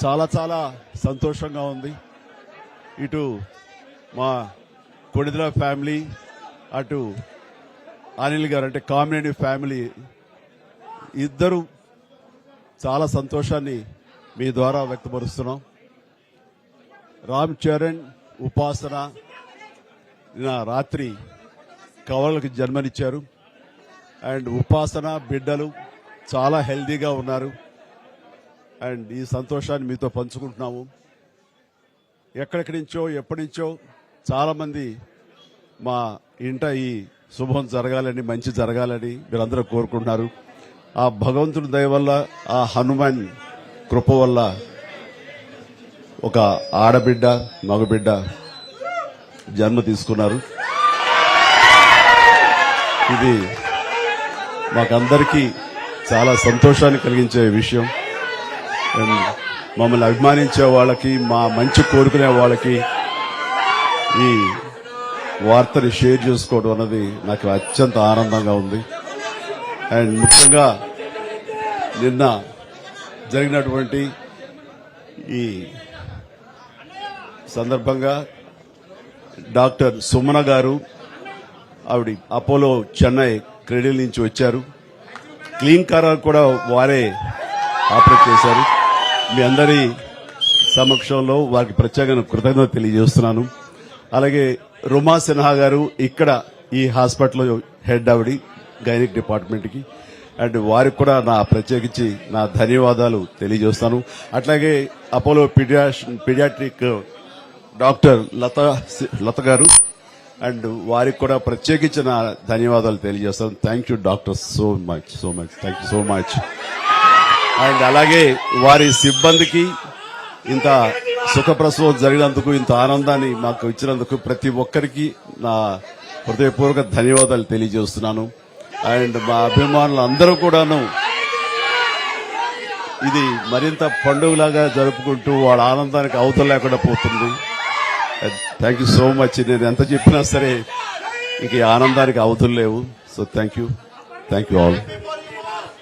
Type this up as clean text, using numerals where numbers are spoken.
చాలా చాలా సంతోషంగా ఉంది. ఇటు మా కొడిదల ఫ్యామిలీ, అటు అనిల్ గారు అంటే కామినేని ఫ్యామిలీ ఇద్దరు చాలా సంతోషాన్ని మీ ద్వారా వ్యక్తపరుస్తున్నాం. రామ్ చరణ్, ఉపాసన నిన్న రాత్రి కవలలకు జన్మనిచ్చారు. అండ్ ఉపాసన బిడ్డలు చాలా హెల్దీగా ఉన్నారు. అండ్ ఈ సంతోషాన్ని మీతో పంచుకుంటున్నాము. ఎక్కడెక్కడి నుంచో ఎప్పటి నుంచో చాలా మంది మా ఇంట ఈ శుభం జరగాలని, మంచి జరగాలని మీరందరూ కోరుకుంటున్నారు. ఆ భగవంతుడి దయ వల్ల, ఆ హనుమాన్ కృప వల్ల ఒక ఆడబిడ్డ, మగబిడ్డ జన్మ తీసుకున్నారు. ఇది మాకందరికీ చాలా సంతోషాన్ని కలిగించే విషయం. మమ్మల్ని అభిమానించే వాళ్ళకి, మా మంచి కోరుకునే వాళ్ళకి ఈ వార్తని షేర్ చేసుకోవడం అన్నది నాకు అత్యంత ఆనందంగా ఉంది. అండ్ ముఖ్యంగా నిన్న జరిగినటువంటి ఈ సందర్భంగా డాక్టర్ సుమన గారు, ఆవిడ అపోలో చెన్నై క్రెడిల్ నుంచి వచ్చారు. క్లీన్ కార్ కూడా వారే ఆపరేట్ చేశారు. మీ అందరి సమక్షంలో వారికి ప్రత్యేకంగా కృతజ్ఞత తెలియజేస్తున్నాను. అలాగే రుమా సిన్హా గారు ఇక్కడ ఈ హాస్పిటల్లో హెడ్ ఆవిడ గైనిక్ డిపార్ట్మెంట్ కి, అండ్ వారికి కూడా ప్రత్యేకించి నా ధన్యవాదాలు తెలియజేస్తాను. అట్లాగే అపోలో పీడియాట్రిక్ డాక్టర్ లత గారు, అండ్ వారికి కూడా ప్రత్యేకించి నా ధన్యవాదాలు తెలియజేస్తాను. Thank you doctor, so much thank you so much. And అలాగే వారి సిబ్బందికి ఇంత సుఖప్రసవం జరిగినందుకు, ఇంత ఆనందాన్ని మాకు ఇచ్చినందుకు ప్రతి ఒక్కరికి నా హృదయపూర్వక ధన్యవాదాలు తెలియజేస్తున్నాను. అండ్ మా అభిమానులందరూ కూడాను ఇది మరింత పండుగలాగా జరుపుకుంటూ వాళ్ళ ఆనందానికి అవతల లేకుండా పోతుంది. Thank you so much. నేను ఎంత చెప్పినా సరే ఇంక ఈ ఆనందానికి అవతులు లేవు. So thank you all.